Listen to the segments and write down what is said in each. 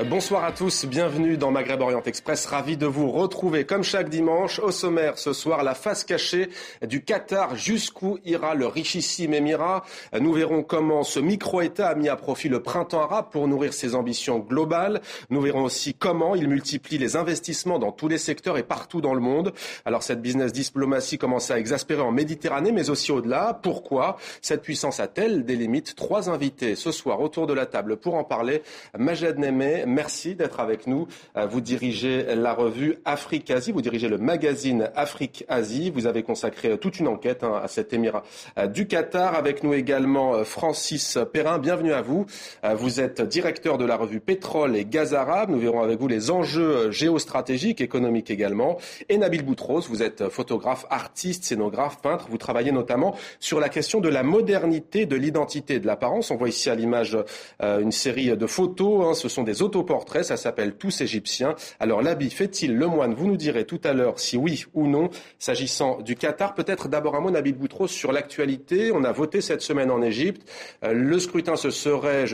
Bonsoir à tous, bienvenue dans Maghreb Orient Express, ravi de vous retrouver comme chaque dimanche. Au sommaire ce soir, la face cachée du Qatar, jusqu'où ira le richissime émirat. Nous verrons comment ce micro-État a mis à profit le printemps arabe pour nourrir ses ambitions globales. Nous verrons aussi comment il multiplie les investissements dans tous les secteurs et partout dans le monde. Alors cette business diplomatie commence à exaspérer en Méditerranée mais aussi au-delà. Pourquoi cette puissance a-t-elle des limites? 3 invités ce soir autour de la table pour en parler. Majed Nemeh, merci d'être avec nous. Vous dirigez la revue Afrique-Asie, vous dirigez le magazine Afrique-Asie. Vous avez consacré toute une enquête à cet émirat du Qatar. Avec nous également Francis Perrin, bienvenue à vous. Vous êtes directeur de la revue Pétrole et Gaz Arabe. Nous verrons avec vous les enjeux géostratégiques, économiques également. Et Nabil Boutros, vous êtes photographe, artiste, scénographe, peintre. Vous travaillez notamment sur la question de la modernité, de l'identité et de l'apparence. On voit ici à l'image une série de photos. Ce sont des autoportraits, ça s'appelle Tous Égyptiens. Alors l'habit fait-il le moine? Vous nous direz tout à l'heure si oui ou non. S'agissant du Qatar, peut-être d'abord un mot, Nabil Boutros, sur l'actualité. On a voté cette semaine en Égypte. Le scrutin serait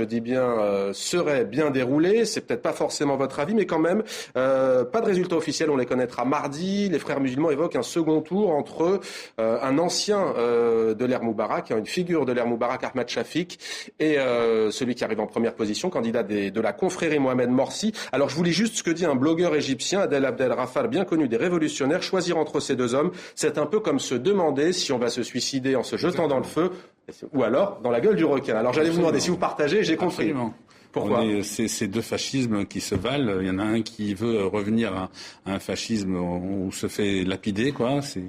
bien déroulé. C'est peut-être pas forcément votre avis, mais quand même, pas de résultat officiel. On les connaîtra mardi. Les frères musulmans évoquent un second tour entre un ancien de l'ère Moubarak, une figure de l'ère Moubarak, Ahmad Shafik, et celui qui arrive en première position, candidat de la confrérie Mohamed Morsi. Alors je vous lis juste ce que dit un blogueur égyptien, Adel Abdel Rafal, bien connu des révolutionnaires. Choisir entre ces deux hommes, c'est un peu comme se demander si on va se suicider en se jetant dans le feu ou alors dans la gueule du requin. Alors j'allais vous demander si vous partagez, j'ai compris. Absolument. Pourquoi ? C'est deux fascismes qui se valent. Il y en a un qui veut revenir à un fascisme où se fait lapider, quoi. C'est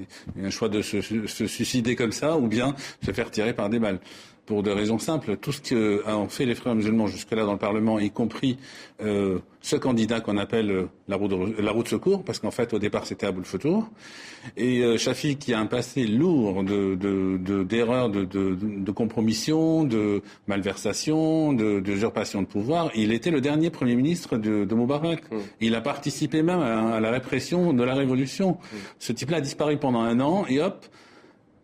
un choix de se suicider comme ça, ou bien se faire tirer par des balles. Pour des raisons simples, tout ce qu'ont fait les frères musulmans jusque-là dans le Parlement, y compris ce candidat qu'on appelle la roue de secours, parce qu'en fait, au départ, c'était Aboul Foutour, et Shafik, qui a un passé lourd d'erreurs, de compromission, de malversation, d'usurpation de pouvoir. Il était le dernier Premier ministre de Moubarak. Il a participé même à la répression de la Révolution. Ce type-là a disparu pendant 1 an, et hop,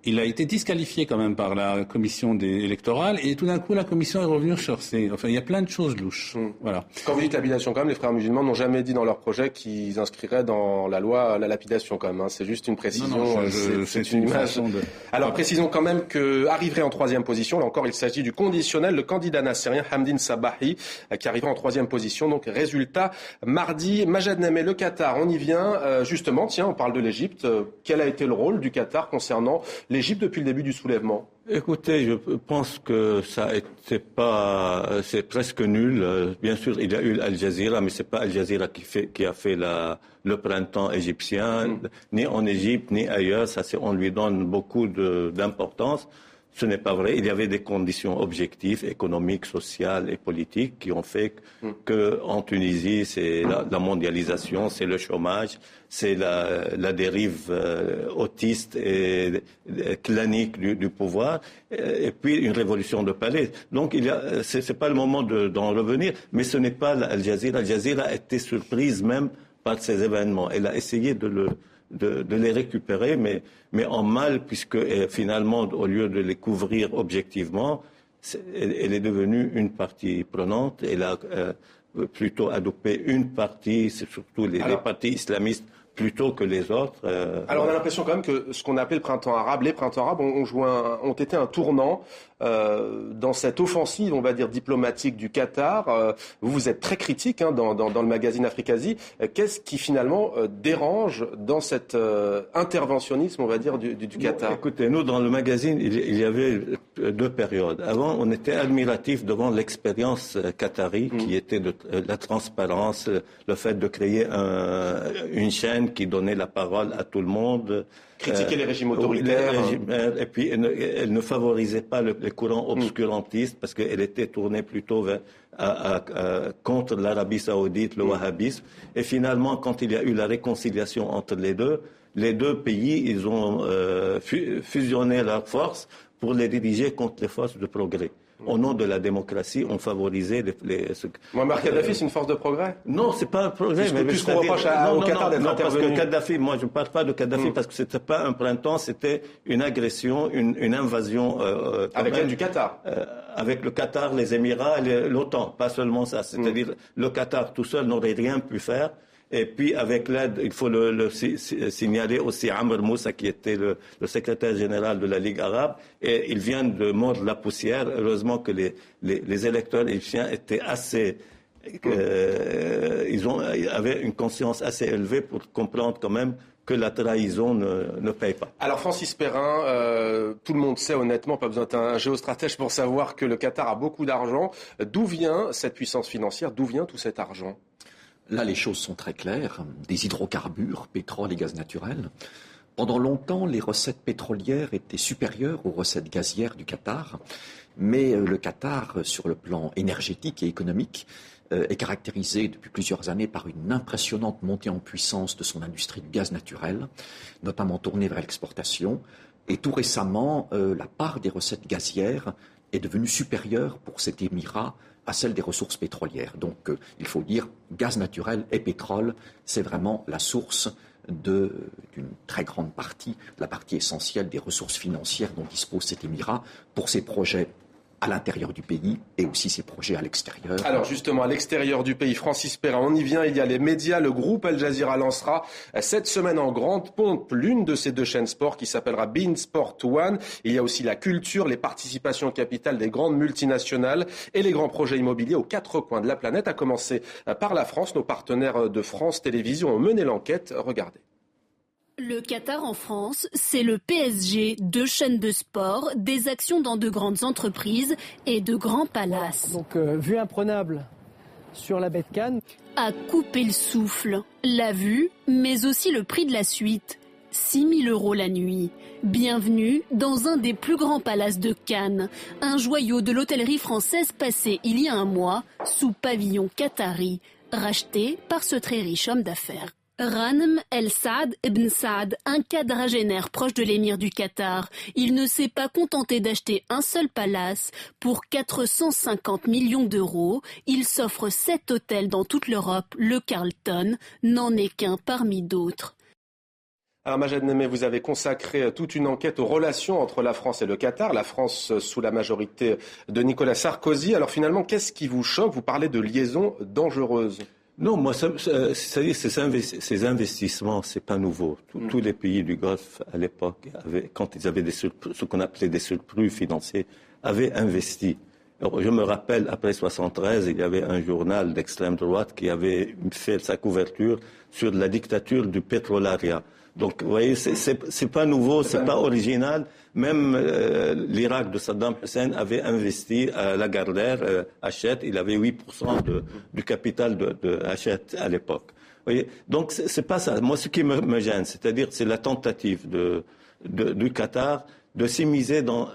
il a été disqualifié quand même par la commission électorale, et tout d'un coup la commission est revenue sur ses... Enfin, il y a plein de choses louches. Voilà. Quand vous dites lapidation, quand même, les frères musulmans n'ont jamais dit dans leur projet qu'ils inscriraient dans la loi la lapidation, quand même. C'est juste une précision. Non, c'est une image. Alors précisons quand même que arriverait en 3e position. Là encore, il s'agit du conditionnel, le candidat nassérien Hamdine Sabahi, qui arrivera en 3e position. Donc résultat mardi. Majed Nemeh, le Qatar, on y vient. Justement, tiens, on parle de l'Égypte. Quel a été le rôle du Qatar concernant l'Égypte depuis le début du soulèvement? Écoutez, je pense que c'est presque nul. Bien sûr, il y a eu Al Jazeera, mais c'est pas Al Jazeera qui a fait le printemps égyptien, ni en Égypte, ni ailleurs. On lui donne beaucoup d'importance. Ce n'est pas vrai. Il y avait des conditions objectives, économiques, sociales et politiques qui ont fait qu'en Tunisie, c'est la mondialisation, c'est le chômage, c'est la dérive autiste et clanique du pouvoir, et puis une révolution de palais. Donc, c'est pas le moment d'en revenir, mais ce n'est pas Al Jazeera. Al Jazeera a été surprise même par ces événements. Elle a essayé de les récupérer, mais en mal, puisque finalement, au lieu de les couvrir objectivement, elle est devenue une partie prenante. Elle a plutôt adopté une partie, c'est surtout les partis islamistes, plutôt que les autres. Alors on a l'impression quand même que ce qu'on appelle le printemps arabe, les printemps arabes ont été un tournant dans cette offensive, on va dire, diplomatique du Qatar. Vous êtes très critique dans le magazine Afrique-Asie. Qu'est-ce qui finalement dérange dans cet interventionnisme, on va dire, du Qatar? Écoutez, nous, dans le magazine, il y avait 2 périodes. Avant, on était admiratif devant l'expérience qatari, qui était de la transparence, le fait de créer une chaîne qui donnait la parole à tout le monde. Critiquer les régimes autoritaires. Et puis, elle ne favorisait pas les courants obscurantistes parce qu'elle était tournée plutôt contre l'Arabie saoudite, le wahhabisme. Et finalement, quand il y a eu la réconciliation entre les deux pays, ils ont fusionné leurs forces pour les diriger contre les forces de progrès. au nom de la démocratie, ont favorisé Mouammar Kadhafi, c'est une force de progrès? Non, c'est pas un progrès. Mais plus qu'on reproche au Qatar d'être intervenu. Parce que Kadhafi, moi je ne parle pas de Kadhafi parce que c'était pas un printemps, c'était une agression, une invasion. Avec l'aide du Qatar. Avec le Qatar, les Émirats, l'OTAN, pas seulement ça. C'est-à-dire le Qatar tout seul n'aurait rien pu faire. Et puis, avec l'aide, il faut le signaler aussi Amr Moussa, qui était le secrétaire général de la Ligue arabe. Et il vient de mordre la poussière. Heureusement que les électeurs égyptiens étaient assez... ils avaient une conscience assez élevée pour comprendre quand même que la trahison ne paye pas. Alors Francis Perrin, tout le monde sait honnêtement, pas besoin d'un géostratège pour savoir que le Qatar a beaucoup d'argent. D'où vient cette puissance financière? D'où vient tout cet argent? Là, les choses sont très claires. Des hydrocarbures, pétrole et gaz naturel. Pendant longtemps, les recettes pétrolières étaient supérieures aux recettes gazières du Qatar. Mais le Qatar, sur le plan énergétique et économique, est caractérisé depuis plusieurs années par une impressionnante montée en puissance de son industrie du gaz naturel, notamment tournée vers l'exportation. Et tout récemment, la part des recettes gazières est devenue supérieure pour cet émirat à celle des ressources pétrolières. Donc, il faut dire, gaz naturel et pétrole, c'est vraiment la source d'une très grande partie, la partie essentielle des ressources financières dont dispose cet émirat pour ses projets à l'intérieur du pays et aussi ses projets à l'extérieur. Alors justement, à l'extérieur du pays, Francis Perrin, on y vient, il y a les médias. Le groupe Al Jazeera lancera cette semaine en grande pompe l'une de ces deux chaînes sport qui s'appellera beIN Sport One. Il y a aussi la culture, les participations capitales des grandes multinationales et les grands projets immobiliers aux quatre coins de la planète, à commencer par la France. Nos partenaires de France Télévisions ont mené l'enquête. Regardez. Le Qatar en France, c'est le PSG, deux chaînes de sport, des actions dans de grandes entreprises et de grands palaces. Donc, vue imprenable sur la baie de Cannes. À couper le souffle, la vue, mais aussi le prix de la suite. 6 000 € la nuit. Bienvenue dans un des plus grands palaces de Cannes, un joyau de l'hôtellerie française passé il y a un mois sous pavillon qatari, racheté par ce très riche homme d'affaires. Ghanem El Saad Ibn Saad, un quadragénaire proche de l'émir du Qatar. Il ne s'est pas contenté d'acheter un seul palace. Pour 450 millions d'euros, il s'offre 7 hôtels dans toute l'Europe. Le Carlton n'en est qu'un parmi d'autres. Alors Majed Nemeh, vous avez consacré toute une enquête aux relations entre la France et le Qatar, la France sous la majorité de Nicolas Sarkozy. Alors finalement, qu'est-ce qui vous choque? Vous parlez de liaisons dangereuses. Non, moi, c'est-à-dire ces investissements, c'est pas nouveau. Tous les pays du Golfe, à l'époque, quand ils avaient ce qu'on appelait des surplus financiers, avaient investi. Alors, je me rappelle, après 1973, il y avait un journal d'extrême droite qui avait fait sa couverture sur la dictature du pétrolariat. Donc, vous voyez, c'est pas nouveau, c'est pas original. Même l'Irak de Saddam Hussein avait investi à Lagardère, Hachette, il avait 8% du capital de Hachette à l'époque. Vous voyez, donc c'est pas ça. Moi, ce qui me gêne, c'est la tentative du Qatar de s'immiscer dans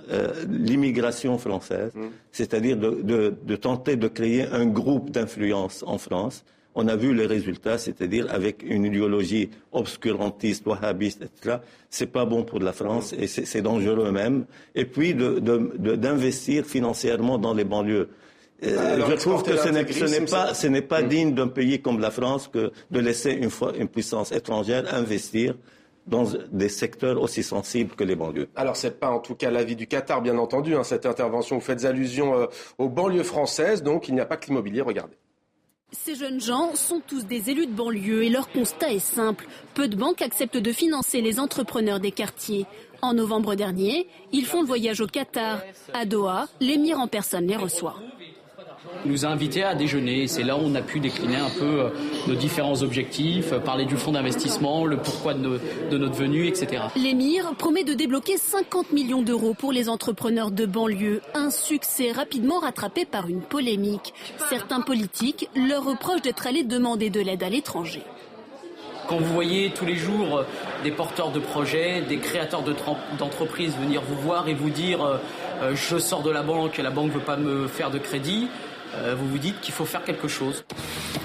l'immigration française, c'est-à-dire de tenter de créer un groupe d'influence en France. On a vu les résultats, c'est-à-dire avec une idéologie obscurantiste, wahhabiste, etc. C'est pas bon pour la France et c'est dangereux même. Et puis d'investir financièrement dans les banlieues. Je trouve que ce n'est pas digne d'un pays comme la France que de laisser une puissance étrangère investir dans des secteurs aussi sensibles que les banlieues. Alors, c'est pas en tout cas l'avis du Qatar, bien entendu, cette intervention. Vous faites allusion aux banlieues françaises, donc il n'y a pas que l'immobilier, regardez. Ces jeunes gens sont tous des élus de banlieue et leur constat est simple. Peu de banques acceptent de financer les entrepreneurs des quartiers. En novembre dernier, ils font le voyage au Qatar. À Doha, l'émir en personne les reçoit. Il nous a invités à déjeuner. C'est là où on a pu décliner un peu nos différents objectifs, parler du fonds d'investissement, le pourquoi de notre venue, etc. L'émir promet de débloquer 50 millions d'euros pour les entrepreneurs de banlieue. Un succès rapidement rattrapé par une polémique. Certains politiques leur reprochent d'être allés demander de l'aide à l'étranger. Quand vous voyez tous les jours des porteurs de projets, des créateurs d'entreprises venir vous voir et vous dire je sors de la banque ne veut pas me faire de crédit, vous vous dites qu'il faut faire quelque chose.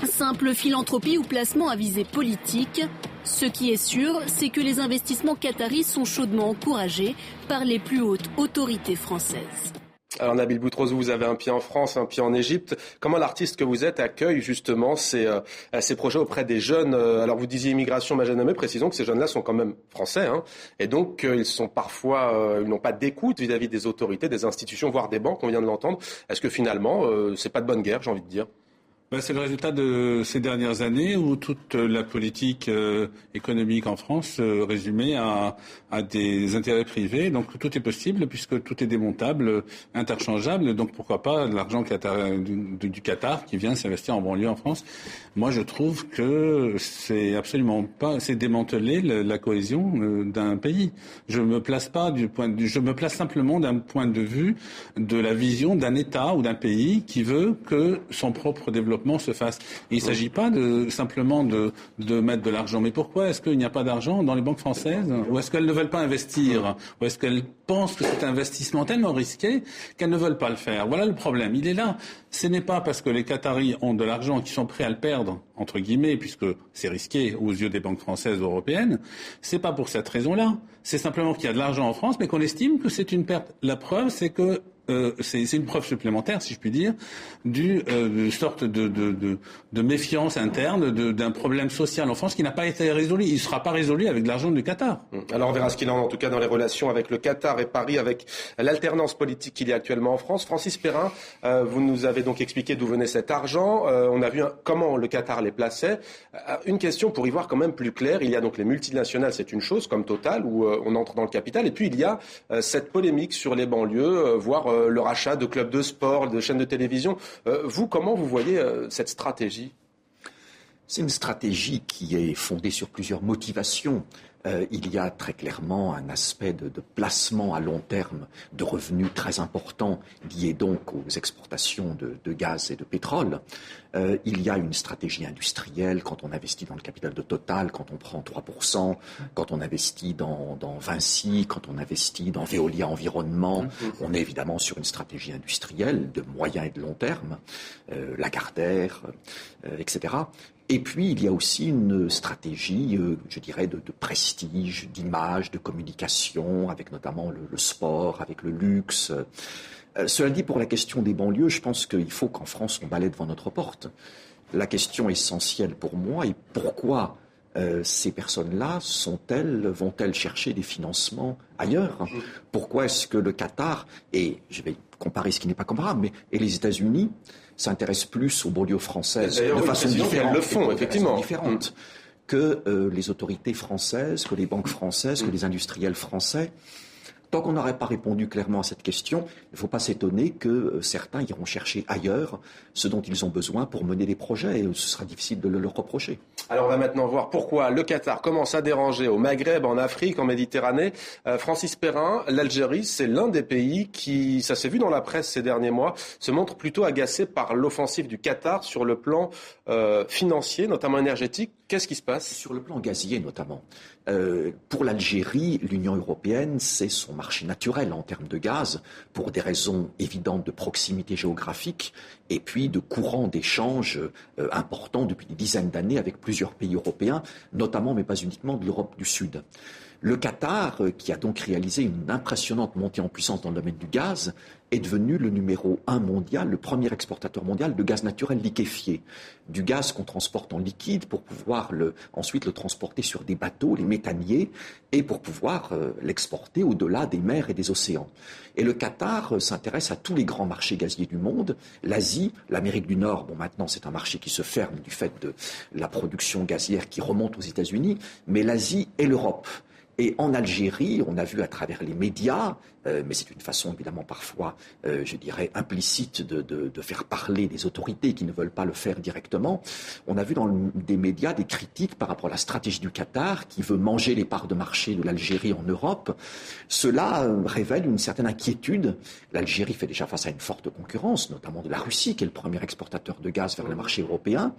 Simple philanthropie ou placement à visée politique. Ce qui est sûr, c'est que les investissements qataris sont chaudement encouragés par les plus hautes autorités françaises. Alors Nabil Boutros, vous avez un pied en France, un pied en Égypte. Comment l'artiste que vous êtes accueille justement ces projets auprès des jeunes? Alors vous disiez immigration mais précisons que ces jeunes-là sont quand même français, hein, et donc ils sont parfois, ils n'ont pas d'écoute vis-à-vis des autorités, des institutions, voire des banques, on vient de l'entendre. Est-ce que finalement, c'est pas de bonne guerre, j'ai envie de dire? C'est le résultat de ces dernières années où toute la politique économique en France résumée à des intérêts privés. Donc tout est possible puisque tout est démontable, interchangeable. Donc pourquoi pas l'argent du Qatar qui vient s'investir en banlieue en France. Moi je trouve que c'est absolument pas, c'est démanteler la cohésion d'un pays. Je me place simplement d'un point de vue de la vision d'un État ou d'un pays qui veut que son propre développement se fasse. Et il ne s'agit pas simplement de mettre de l'argent. Mais pourquoi est-ce qu'il n'y a pas d'argent dans les banques françaises? Ou est-ce qu'elles ne veulent pas investir? Ou est-ce qu'elles pensent que c'est un investissement tellement risqué qu'elles ne veulent pas le faire? Voilà le problème. Il est là. Ce n'est pas parce que les Qataris ont de l'argent qu'ils sont prêts à le perdre, entre guillemets, puisque c'est risqué aux yeux des banques françaises ou européennes. C'est pas pour cette raison-là. C'est simplement qu'il y a de l'argent en France, mais qu'on estime que c'est une perte. La preuve, c'est que c'est une preuve supplémentaire, si je puis dire, d'une sorte de méfiance interne, d'un problème social en France qui n'a pas été résolu. Il ne sera pas résolu avec de l'argent du Qatar. Alors on verra ce qu'il en est, en tout cas dans les relations avec le Qatar et Paris, avec l'alternance politique qu'il y a actuellement en France. Francis Perrin, vous nous avez donc expliqué d'où venait cet argent. On a vu comment le Qatar les plaçait. Une question pour y voir quand même plus clair. Il y a donc les multinationales, c'est une chose, comme Total, où on entre dans le capital. Et puis il y a cette polémique sur les banlieues, voire le rachat de clubs de sport, de chaînes de télévision. Vous, comment vous voyez cette stratégie? C'est une stratégie qui est fondée sur plusieurs motivations. Il y a très clairement un aspect de placement à long terme de revenus très important lié donc aux exportations de gaz et de pétrole. Il y a une stratégie industrielle quand on investit dans le capital de Total, quand on prend 3%, quand on investit dans Vinci, quand on investit dans Veolia Environnement. On est évidemment sur une stratégie industrielle de moyen et de long terme, Lagardère, etc. Et puis, il y a aussi une stratégie, je dirais, de prestige, d'image, de communication, avec notamment le sport, avec le luxe. Cela dit, pour la question des banlieues, je pense qu'il faut qu'en France, on balaie devant notre porte. La question essentielle pour moi est pourquoi ces personnes-là vont-elles chercher des financements ailleurs? Pourquoi est-ce que le Qatar, et je vais comparer ce qui n'est pas comparable, et les États-Unis s'intéressent plus aux banlieues françaises de façon différente, le font, effectivement, différente que les autorités françaises, que les banques françaises, que les industriels français. Tant qu'on n'aurait pas répondu clairement à cette question, il ne faut pas s'étonner que certains iront chercher ailleurs ce dont ils ont besoin pour mener des projets, et ce sera difficile de le leur reprocher. Alors on va maintenant voir pourquoi le Qatar commence à déranger au Maghreb, en Afrique, en Méditerranée. Francis Perrin, l'Algérie, c'est l'un des pays qui, ça s'est vu dans la presse ces derniers mois, se montre plutôt agacé par l'offensive du Qatar sur le plan financier, notamment énergétique. Qu'est-ce qui se passe? Sur le plan gazier notamment. Pour l'Algérie, l'Union européenne, c'est son marché naturel en termes de gaz, pour des raisons évidentes de proximité géographique et puis de courant d'échange important depuis des dizaines d'années avec plusieurs pays européens, notamment mais pas uniquement de l'Europe du Sud. Le Qatar, qui a donc réalisé une impressionnante montée en puissance dans le domaine du gaz, est devenu le numéro 1 mondial, le premier exportateur mondial de gaz naturel liquéfié. Du gaz qu'on transporte en liquide pour pouvoir ensuite le transporter sur des bateaux, les méthaniers, et pour pouvoir l'exporter au-delà des mers et des océans. Et le Qatar s'intéresse à tous les grands marchés gaziers du monde, l'Asie, l'Amérique du Nord. Bon, maintenant c'est un marché qui se ferme du fait de la production gazière qui remonte aux États-Unis, mais l'Asie et l'Europe. Et en Algérie, on a vu à travers les médias, mais c'est une façon évidemment parfois, je dirais, implicite de faire parler des autorités qui ne veulent pas le faire directement, on a vu dans des médias des critiques par rapport à la stratégie du Qatar qui veut manger les parts de marché de l'Algérie en Europe. Cela révèle une certaine inquiétude. L'Algérie fait déjà face à une forte concurrence, notamment de la Russie, qui est le premier exportateur de gaz vers le marché européen.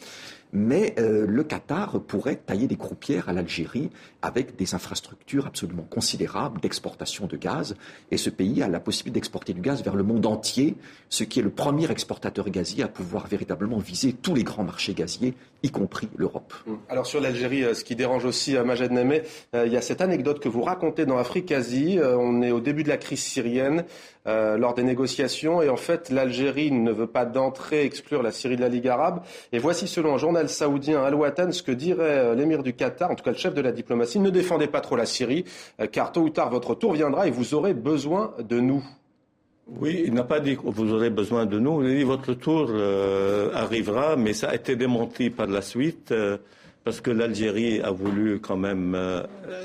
Mais le Qatar pourrait tailler des croupières à l'Algérie avec des infrastructures absolument considérables d'exportation de gaz et ce pays a la possibilité d'exporter du gaz vers le monde entier, ce qui est le premier exportateur gazier à pouvoir véritablement viser tous les grands marchés gaziers, y compris l'Europe. Alors sur l'Algérie, ce qui dérange aussi Majed Nahmé, il y a cette anecdote que vous racontez dans Africasie. On est au début de la crise syrienne, lors des négociations, et en fait l'Algérie ne veut pas d'entrée exclure la Syrie de la Ligue arabe. Et voici selon un journal saoudien Al-Watan ce que dirait l'émir du Qatar, en tout cas le chef de la diplomatie: ne défendez pas trop la Syrie, car tôt ou tard votre tour viendra et vous aurez besoin de nous. Oui, il n'a pas dit que vous aurez besoin de nous. Il a dit votre tour arrivera, mais ça a été démenti par la suite parce que l'Algérie a voulu quand même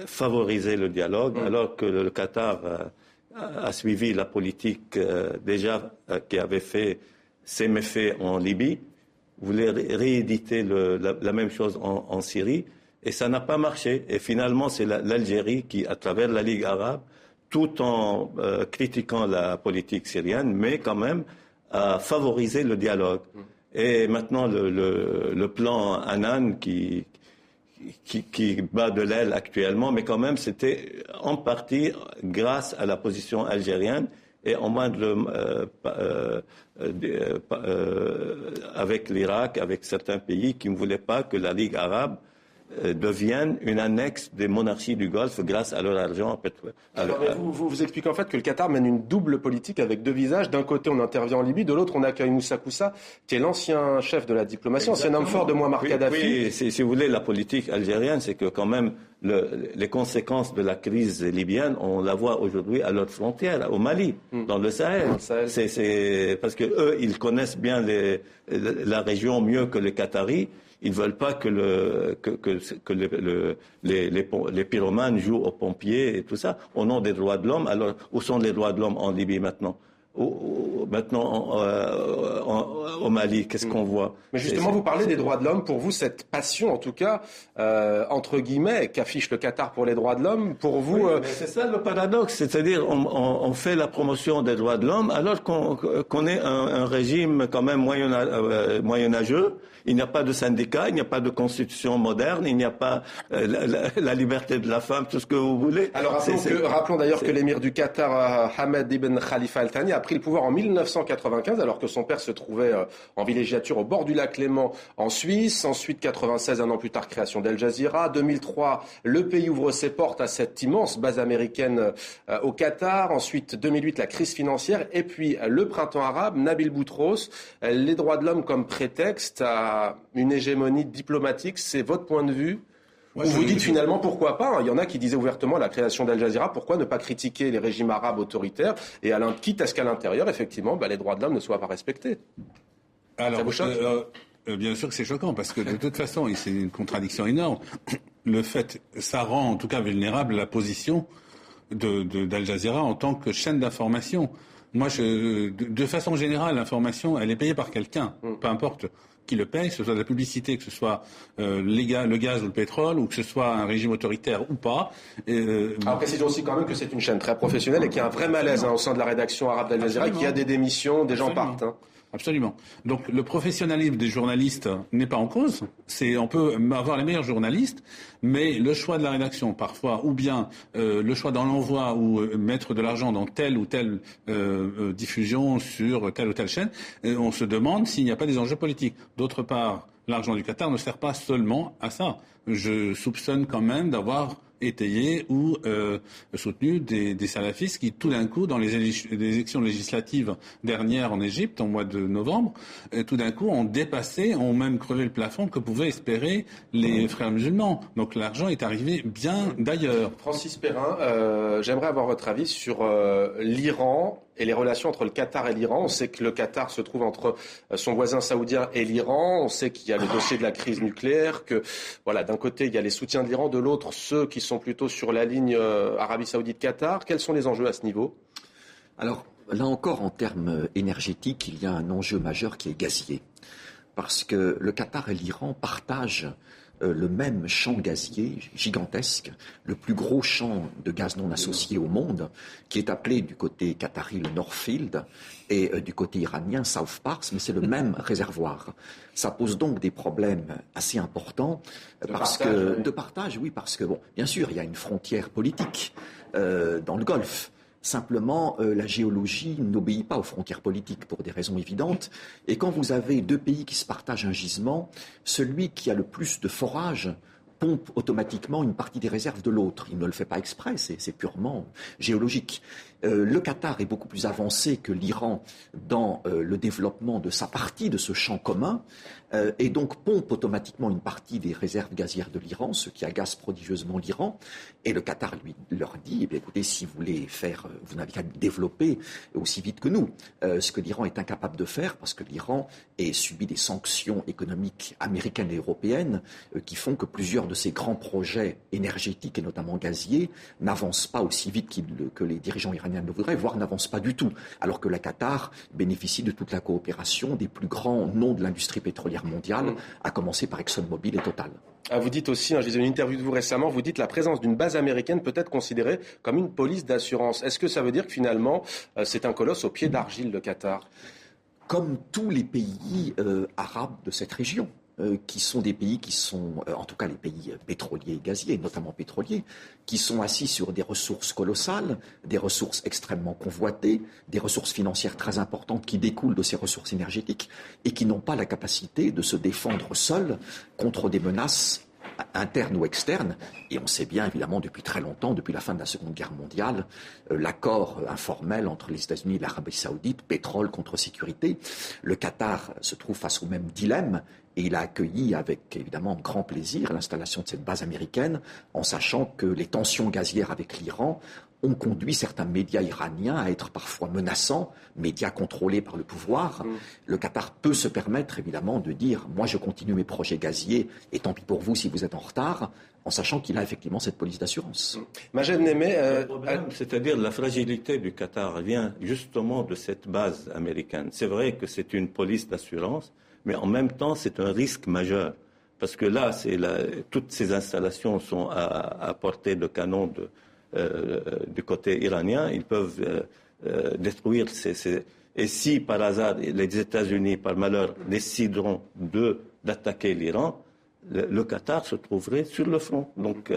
favoriser le dialogue, alors que le Qatar a suivi la politique qui avait fait ses méfaits en Libye, voulait rééditer la même chose en Syrie, et ça n'a pas marché. Et finalement, c'est l'Algérie qui, à travers la Ligue arabe, tout en critiquant la politique syrienne, mais quand même à favoriser le dialogue. Et maintenant, le plan Annan qui bat de l'aile actuellement, mais quand même, c'était en partie grâce à la position algérienne et en avec l'Irak, avec certains pays qui ne voulaient pas que la Ligue arabe deviennent une annexe des monarchies du Golfe grâce à leur argent. Vous expliquez en fait que le Qatar mène une double politique avec deux visages. D'un côté, on intervient en Libye, de l'autre, on accueille Moussa Koussa, qui est l'ancien chef de la diplomatie, ancien homme fort de Mouammar Kadhafi. Oui, si vous voulez, la politique algérienne, c'est que quand même, les conséquences de la crise libyenne, on la voit aujourd'hui à leur frontière, au Mali, dans le Sahel. C'est parce que eux, ils connaissent bien la région mieux que les Qataris. Ils ne veulent pas que les pyromanes jouent aux pompiers et tout ça, au nom des droits de l'homme. Alors, où sont les droits de l'homme en Libye maintenant ? Maintenant, au Mali, qu'est-ce qu'on voit ? Mais justement, vous parlez des droits de l'homme. Pour vous, cette passion, en tout cas, entre guillemets, qu'affiche le Qatar pour les droits de l'homme, pour vous... Oui, mais c'est ça le paradoxe. C'est-à-dire, on fait la promotion des droits de l'homme alors qu'on est un régime quand même moyenâgeux. Il n'y a pas de syndicat, il n'y a pas de constitution moderne, il n'y a pas la liberté de la femme, tout ce que vous voulez. Alors rappelons d'ailleurs que l'émir du Qatar, Hamad ibn Khalifa Al Thani, a pris le pouvoir en 1995, alors que son père se trouvait en villégiature au bord du lac Léman en Suisse. Ensuite, 96, un an plus tard, création d'Al Jazeera. 2003, le pays ouvre ses portes à cette immense base américaine au Qatar. Ensuite, 2008, la crise financière. Et puis, le printemps arabe, Nabil Boutros, les droits de l'homme comme prétexte à une hégémonie diplomatique. C'est votre point de vue ? Vous dites finalement pourquoi pas, il y en a qui disaient ouvertement la création d'Al Jazeera, pourquoi ne pas critiquer les régimes arabes autoritaires, et quitte à ce qu'à l'intérieur, effectivement, les droits de l'homme ne soient pas respectés. Alors, ça vous choque ? Bien sûr que c'est choquant, parce que de toute façon, c'est une contradiction énorme. Ça rend en tout cas vulnérable la position d'Al Jazeera en tant que chaîne d'information. Moi, de façon générale, l'information, elle est payée par quelqu'un, peu importe qui le paye, que ce soit de la publicité, que ce soit le gaz ou le pétrole, ou que ce soit un régime autoritaire ou pas. Alors précisons aussi quand même que c'est une chaîne très professionnelle et qu'il y a un vrai malaise au sein de la rédaction arabe d'Al Jazeera, qu'il y a des démissions, des gens partent. Absolument. Donc le professionnalisme des journalistes n'est pas en cause. On peut avoir les meilleurs journalistes, mais le choix de la rédaction parfois, ou bien le choix dans l'envoi ou mettre de l'argent dans telle ou telle diffusion sur telle ou telle chaîne, on se demande s'il n'y a pas des enjeux politiques. D'autre part, l'argent du Qatar ne sert pas seulement à ça. Je soupçonne quand même d'avoir étayé ou soutenu des salafistes qui, tout d'un coup, dans les élections législatives dernières en Égypte, en mois de novembre, tout d'un coup, ont même crevé le plafond que pouvaient espérer les frères musulmans. Donc l'argent est arrivé bien d'ailleurs. Francis Perrin, j'aimerais avoir votre avis sur l'Iran et les relations entre le Qatar et l'Iran. On sait que le Qatar se trouve entre son voisin saoudien et l'Iran. On sait qu'il y a le dossier de la crise nucléaire, que d'un côté il y a les soutiens de l'Iran, de l'autre ceux qui sont plutôt sur la ligne Arabie Saoudite-Qatar. Quels sont les enjeux à ce niveau ? Alors là encore, en termes énergétiques, il y a un enjeu majeur qui est gazier. Parce que le Qatar et l'Iran partagent le même champ gazier gigantesque, le plus gros champ de gaz non associé au monde, qui est appelé du côté qatari le Northfield et du côté iranien South Pars, mais c'est le même réservoir. Ça pose donc des problèmes assez importants de partage, parce que bien sûr, il y a une frontière politique dans le Golfe. Simplement, la géologie n'obéit pas aux frontières politiques pour des raisons évidentes. Et quand vous avez deux pays qui se partagent un gisement, celui qui a le plus de forages pompe automatiquement une partie des réserves de l'autre. Il ne le fait pas exprès, c'est purement géologique. Le Qatar est beaucoup plus avancé que l'Iran dans le développement de sa partie de ce champ commun et donc pompe automatiquement une partie des réserves gazières de l'Iran, ce qui agace prodigieusement l'Iran. Et le Qatar lui leur dit, eh bien, écoutez, si vous voulez faire, vous n'avez qu'à développer aussi vite que nous. Ce que l'Iran est incapable de faire parce que l'Iran est subi des sanctions économiques américaines et européennes qui font que plusieurs de ces grands projets énergétiques et notamment gaziers n'avancent pas aussi vite que les dirigeants iraniens le voudraient, voire n'avancent pas du tout. Alors que le Qatar bénéficie de toute la coopération des plus grands noms de l'industrie pétrolière mondiale, à commencer par ExxonMobil et Total. Vous dites aussi, j'ai lu une interview de vous récemment, vous dites la présence d'une base américaine peut être considérée comme une police d'assurance. Est-ce que ça veut dire que finalement c'est un colosse au pied d'argile, le Qatar ? Comme tous les pays arabes de cette région. Qui sont des pays qui sont, en tout cas les pays pétroliers et gaziers, notamment pétroliers, qui sont assis sur des ressources colossales, des ressources extrêmement convoitées, des ressources financières très importantes qui découlent de ces ressources énergétiques et qui n'ont pas la capacité de se défendre seuls contre des menaces internes ou externes. Et on sait bien, évidemment, depuis très longtemps, depuis la fin de la Seconde Guerre mondiale, l'accord informel entre les États-Unis et l'Arabie saoudite, pétrole contre sécurité. Le Qatar se trouve face au même dilemme. Et il a accueilli avec, évidemment, grand plaisir l'installation de cette base américaine, en sachant que les tensions gazières avec l'Iran ont conduit certains médias iraniens à être parfois menaçants, médias contrôlés par le pouvoir. Le Qatar peut se permettre, évidemment, de dire « moi, je continue mes projets gaziers, et tant pis pour vous si vous êtes en retard », en sachant qu'il a effectivement cette police d'assurance. Majed Nemeh, le problème, c'est-à-dire la fragilité du Qatar vient justement de cette base américaine. C'est vrai que c'est une police d'assurance, mais en même temps, c'est un risque majeur. Parce que là, toutes ces installations sont à portée de canon du côté iranien. Ils peuvent détruire Et si, par hasard, les États-Unis, par malheur, décideront d'attaquer l'Iran, le Qatar se trouverait sur le front. Donc,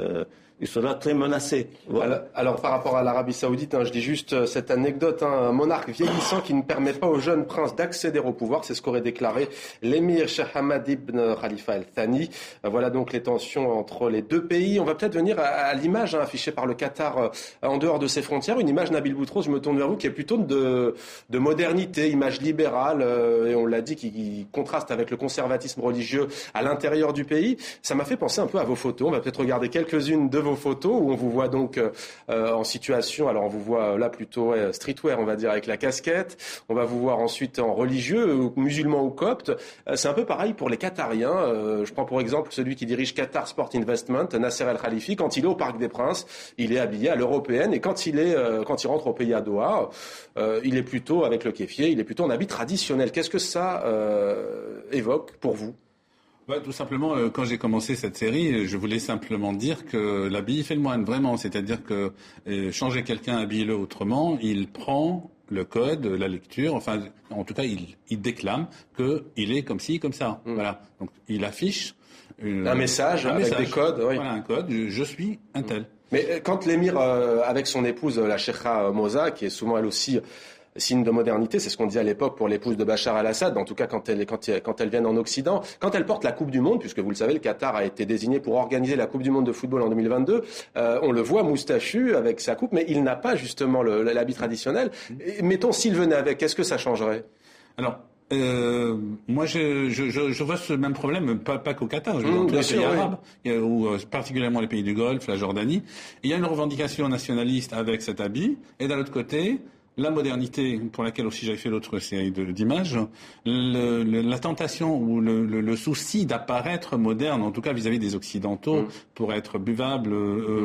il sera très menacé. Voilà. Alors, par rapport à l'Arabie saoudite, je dis juste cette anecdote, un monarque vieillissant qui ne permet pas au jeune prince d'accéder au pouvoir, c'est ce qu'aurait déclaré l'émir Sheikh Hamad ibn Khalifa al-Thani. Voilà donc les tensions entre les deux pays. On va peut-être venir à l'image affichée par le Qatar en dehors de ses frontières, une image, Nabil Boutros, je me tourne vers vous, qui est plutôt de modernité, image libérale, et on l'a dit, qui contraste avec le conservatisme religieux à l'intérieur du pays. Ça m'a fait penser un peu à vos photos. On va peut-être regarder quelques-unes de vos photos où on vous voit donc en situation, alors on vous voit là plutôt streetwear, on va dire, avec la casquette. On va vous voir ensuite en religieux, musulman ou copte. C'est un peu pareil pour les Qatariens. Je prends pour exemple celui qui dirige Qatar Sport Investment, Nasser El Khalifi. Quand il est au Parc des Princes, il est habillé à l'européenne, et quand il rentre au pays à Doha, il est plutôt avec le kéfier, il est plutôt en habit traditionnel. Qu'est-ce que ça évoque pour vous ? Tout simplement, quand j'ai commencé cette série, je voulais simplement dire que l'habit fait le moine, vraiment. C'est-à-dire que changer quelqu'un, habille-le autrement, il prend le code, la lecture, enfin, en tout cas, il déclame qu'il est comme ci, comme ça. Voilà. Donc, il affiche un message avec des codes. Oui. Voilà, un code, je suis un tel. Mais quand l'émir, avec son épouse, la Cheikha Moza, qui est souvent elle aussi signe de modernité, c'est ce qu'on disait à l'époque pour l'épouse de Bachar el-Assad, en tout cas quand elles viennent en Occident, quand elle porte la Coupe du Monde, puisque vous le savez, le Qatar a été désigné pour organiser la Coupe du Monde de football en 2022, on le voit moustachu avec sa coupe, mais il n'a pas justement l'habit traditionnel. Et, mettons, s'il venait avec, est-ce que ça changerait ? Alors, moi, je vois ce même problème, pas qu'au Qatar, je veux dire, dans tous les pays arabes, ou particulièrement les pays du Golfe, la Jordanie. Il y a une revendication nationaliste avec cet habit, et d'un autre côté, la modernité, pour laquelle aussi j'avais fait l'autre série d'images, la tentation ou le souci d'apparaître moderne, en tout cas vis-à-vis des Occidentaux, pour être buvable,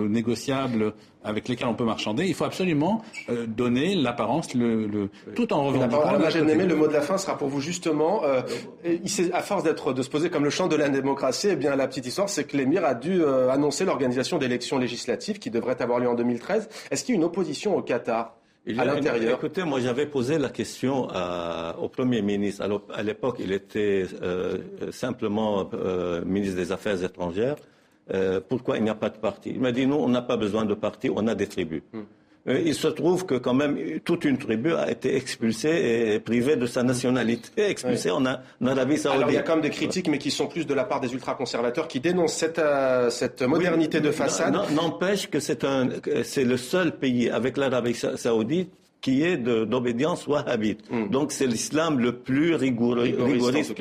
négociable, avec lesquels on peut marchander, il faut absolument donner l'apparence, tout en revendiquant. Le mot de la fin sera pour vous justement, à force de se poser comme le champ de la démocratie, eh bien la petite histoire, c'est que l'émir a dû annoncer l'organisation d'élections législatives qui devraient avoir lieu en 2013. Est-ce qu'il y a une opposition au Qatar ? À l'intérieur. Écoutez, moi j'avais posé la question au Premier ministre. Alors, à l'époque, il était simplement ministre des Affaires étrangères. Pourquoi il n'y a pas de parti ? Il m'a dit non, on n'a pas besoin de parti, on a des tribus. il se trouve que quand même toute une tribu a été expulsée et privée de sa nationalité, expulsée en Arabie Saoudite. Alors il y a quand même des critiques, mais qui sont plus de la part des ultra-conservateurs qui dénoncent cette modernité de façade. N'empêche que c'est le seul pays avec l'Arabie Saoudite qui est d'obédience wahhabite. Donc c'est l'islam le plus rigoriste.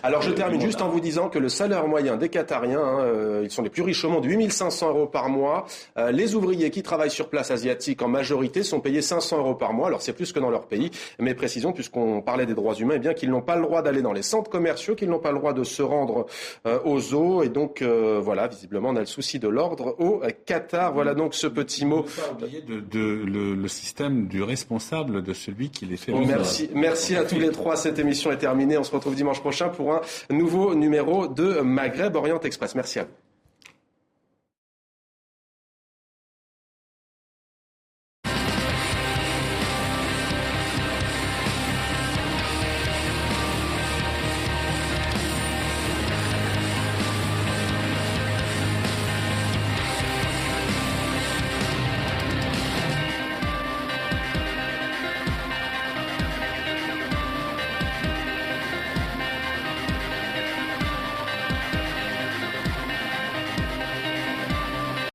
Alors je termine juste en vous disant que le salaire moyen des Qatariens, ils sont les plus riches au monde, 8 500 € par mois. Les ouvriers qui travaillent sur place asiatiques en majorité sont payés 500 € par mois. Alors c'est plus que dans leur pays, mais précisons, puisqu'on parlait des droits humains, eh bien qu'ils n'ont pas le droit d'aller dans les centres commerciaux, qu'ils n'ont pas le droit de se rendre aux eaux. Et donc voilà, visiblement on a le souci de l'ordre au Qatar. Voilà donc ce petit mot. Ne pas oublier le système du responsable de celui qui les fait. Merci à tous les trois. Cette émission est terminée. On se retrouve dimanche prochain pour un nouveau numéro de Maghreb Orient Express. Merci à vous.